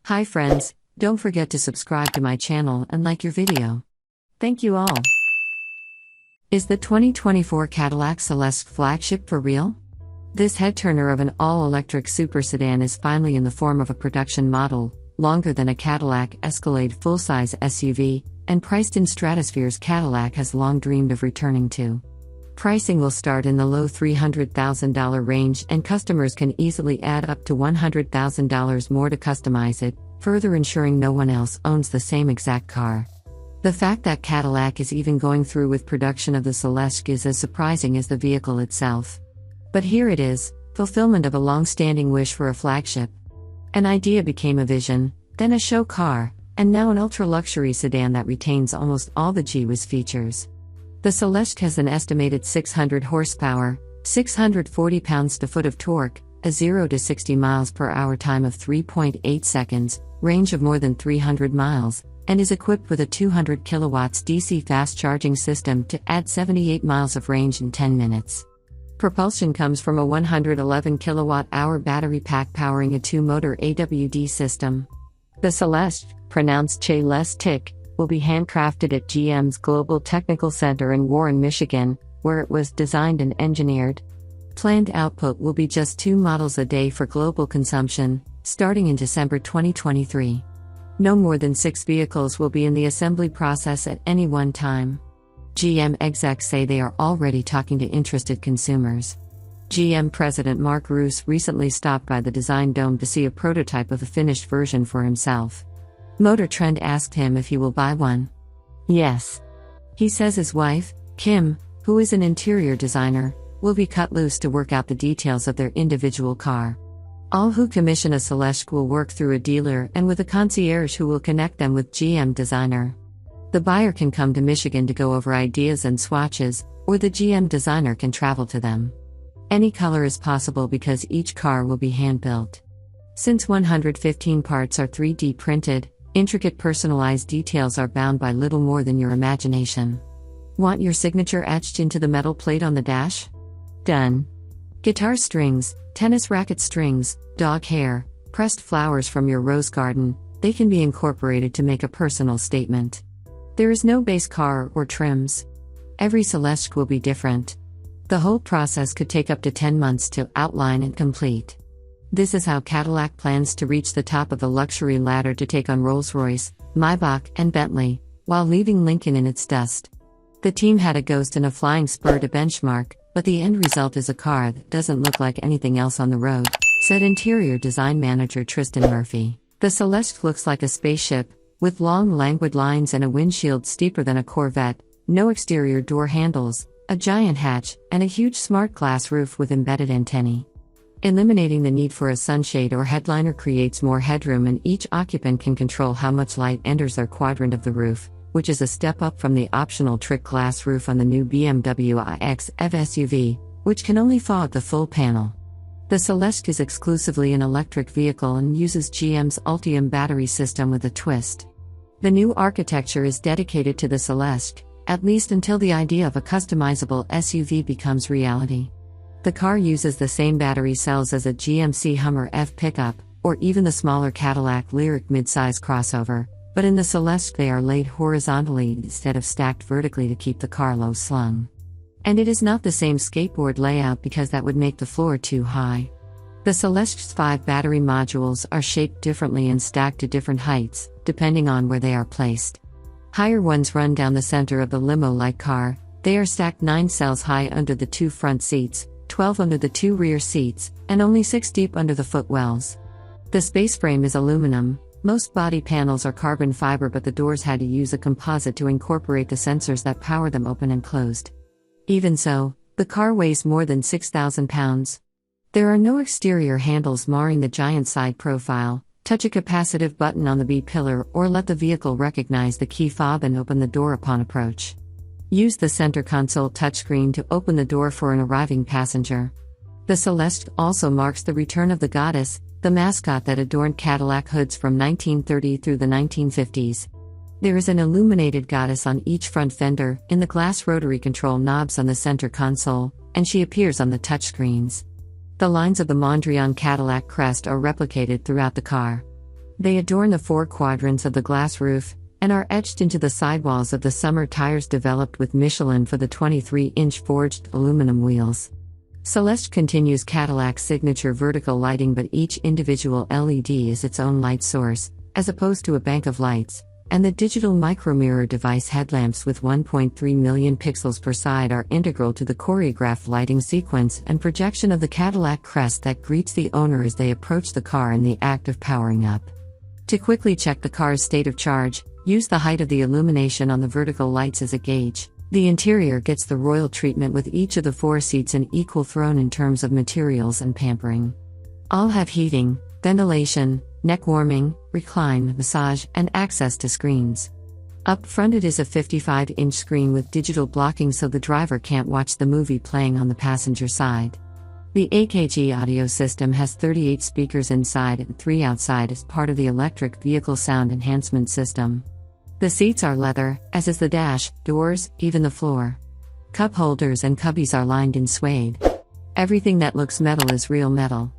Hi friends, don't forget to subscribe to my channel and like your video. Thank you all. Is the 2024 Cadillac Celestiq flagship for real? This head-turner of an all-electric super sedan is finally in the form of a production model, longer than a Cadillac Escalade full-size SUV, and priced in stratospheres Cadillac has long dreamed of returning to. Pricing will start in the low $300,000 range, and customers can easily add up to $100,000 more to customize it, further ensuring no one else owns the same exact car. The fact that Cadillac is even going through with production of the Celestiq is as surprising as the vehicle itself. But here it is, fulfillment of a long-standing wish for a flagship. An idea became a vision, then a show car, and now an ultra-luxury sedan that retains almost all the gee-whiz features. The Celestiq has an estimated 600 horsepower, 640 pounds-to-foot of torque, a 0 to 60 miles per hour time of 3.8 seconds, range of more than 300 miles, and is equipped with a 200 kilowatts DC fast charging system to add 78 miles of range in 10 minutes. Propulsion comes from a 111 kilowatt-hour battery pack powering a 2-motor AWD system. The Celestiq, pronounced Celestiq, will be handcrafted at GM's Global Technical Center in Warren, Michigan, where it was designed and engineered. Planned output will be just 2 models a day for global consumption, starting in December 2023. No more than 6 vehicles will be in the assembly process at any one time. GM execs say they are already talking to interested consumers. GM President Mark Roos recently stopped by the design dome to see a prototype of the finished version for himself. Motor Trend asked him if he will buy one. Yes. He says his wife, Kim, who is an interior designer, will be cut loose to work out the details of their individual car. All who commission a Celestiq will work through a dealer and with a concierge who will connect them with GM designer. The buyer can come to Michigan to go over ideas and swatches, or the GM designer can travel to them. Any color is possible because each car will be hand-built. Since 115 parts are 3D printed, intricate personalized details are bound by little more than your imagination. Want your signature etched into the metal plate on the dash? Done. Guitar strings, tennis racket strings, dog hair, pressed flowers from your rose garden, they can be incorporated to make a personal statement. There is no base car or trims. Every Celestiq will be different. The whole process could take up to 10 months to outline and complete. This is how Cadillac plans to reach the top of the luxury ladder to take on Rolls-Royce, Maybach, and Bentley, while leaving Lincoln in its dust. The team had a ghost and a flying spur to benchmark, but the end result is a car that doesn't look like anything else on the road, said interior design manager Tristan Murphy. The Celestiq looks like a spaceship, with long languid lines and a windshield steeper than a Corvette, no exterior door handles, a giant hatch, and a huge smart glass roof with embedded antennae. Eliminating the need for a sunshade or headliner creates more headroom, and each occupant can control how much light enters their quadrant of the roof, which is a step up from the optional trick glass roof on the new BMW iX EV SUV, which can only fog the full panel. The Celestiq is exclusively an electric vehicle and uses GM's Ultium battery system with a twist. The new architecture is dedicated to the Celestiq, at least until the idea of a customizable SUV becomes reality. The car uses the same battery cells as a GMC Hummer EV pickup, or even the smaller Cadillac Lyriq midsize crossover, but in the Celestiq they are laid horizontally instead of stacked vertically to keep the car low slung. And it is not the same skateboard layout because that would make the floor too high. The Celestiq's 5 battery modules are shaped differently and stacked to different heights, depending on where they are placed. Higher ones run down the center of the limo-like car. They are stacked 9 cells high under the 2 front seats, 12 under the 2 rear seats, and only 6 deep under the footwells. The space frame is aluminum. Most body panels are carbon fiber, but the doors had to use a composite to incorporate the sensors that power them open and closed. Even so, the car weighs more than 6,000 pounds. There are no exterior handles marring the giant side profile. Touch a capacitive button on the B-pillar or let the vehicle recognize the key fob and open the door upon approach. Use the center console touchscreen to open the door for an arriving passenger. The Celestiq also marks the return of the Goddess, the mascot that adorned Cadillac hoods from 1930 through the 1950s. There is an illuminated goddess on each front fender, in the glass rotary control knobs on the center console, and she appears on the touchscreens. The lines of the Mondrian Cadillac crest are replicated throughout the car. They adorn the four quadrants of the glass roof, and are etched into the sidewalls of the summer tires developed with Michelin for the 23-inch forged aluminum wheels. Celestiq continues Cadillac's signature vertical lighting, but each individual LED is its own light source, as opposed to a bank of lights, and the digital micromirror device headlamps with 1.3 million pixels per side are integral to the choreographed lighting sequence and projection of the Cadillac crest that greets the owner as they approach the car in the act of powering up. To quickly check the car's state of charge, use the height of the illumination on the vertical lights as a gauge. The interior gets the royal treatment with each of the four seats an equal throne in terms of materials and pampering. All have heating, ventilation, neck warming, recline, massage, and access to screens. Up front it is a 55-inch screen with digital blocking so the driver can't watch the movie playing on the passenger side. The AKG audio system has 38 speakers inside and 3 outside as part of the electric vehicle sound enhancement system. The seats are leather, as is the dash, doors, even the floor. Cup holders and cubbies are lined in suede. Everything that looks metal is real metal.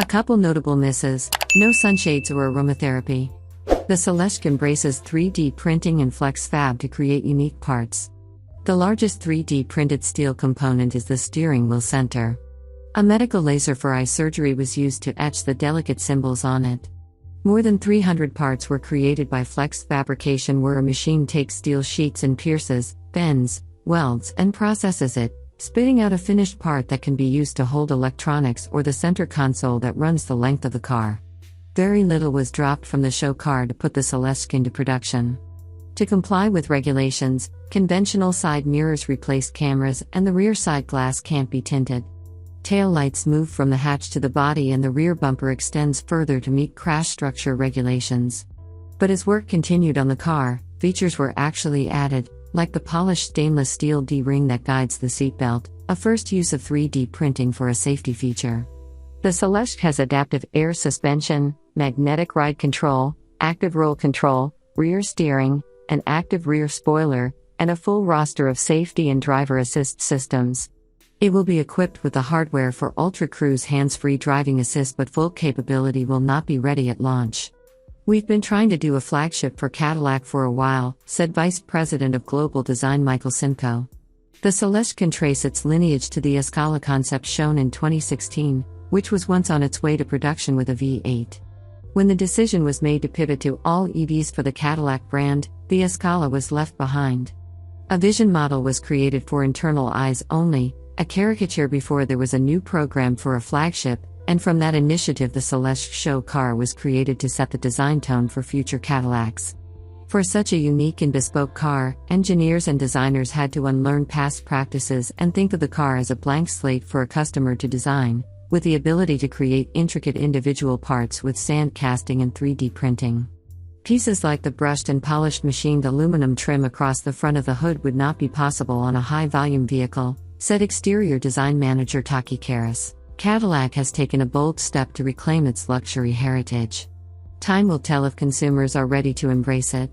A couple notable misses: no sunshades or aromatherapy. The Celestiq embraces 3D printing and flex fab to create unique parts. The largest 3D printed steel component is the steering wheel center. A medical laser for eye surgery was used to etch the delicate symbols on it. More than 300 parts were created by flex fabrication, where a machine takes steel sheets and pierces, bends, welds, and processes it, spitting out a finished part that can be used to hold electronics or the center console that runs the length of the car. Very little was dropped from the show car to put the Celestiq into production. To comply with regulations, conventional side mirrors replaced cameras and the rear side glass can't be tinted. Tail lights move from the hatch to the body and the rear bumper extends further to meet crash structure regulations. But as work continued on the car, features were actually added, like the polished stainless steel D-ring that guides the seatbelt, a first use of 3D printing for a safety feature. The Celestiq has adaptive air suspension, magnetic ride control, active roll control, rear steering, an active rear spoiler, and a full roster of safety and driver assist systems. It will be equipped with the hardware for Ultra Cruise hands-free driving assist, but full capability will not be ready at launch. "We've been trying to do a flagship for Cadillac for a while," said Vice President of Global Design Michael Simcoe. The Celestiq can trace its lineage to the Escalade concept shown in 2016, which was once on its way to production with a V8. When the decision was made to pivot to all EVs for the Cadillac brand, the Escalade was left behind. A vision model was created for internal eyes only, a caricature before there was a new program for a flagship, and from that initiative the Celestiq show car was created to set the design tone for future Cadillacs. For such a unique and bespoke car, engineers and designers had to unlearn past practices and think of the car as a blank slate for a customer to design, with the ability to create intricate individual parts with sand casting and 3D printing. Pieces like the brushed and polished machined aluminum trim across the front of the hood would not be possible on a high-volume vehicle, said exterior design manager Taki Karras. Cadillac has taken a bold step to reclaim its luxury heritage. Time will tell if consumers are ready to embrace it.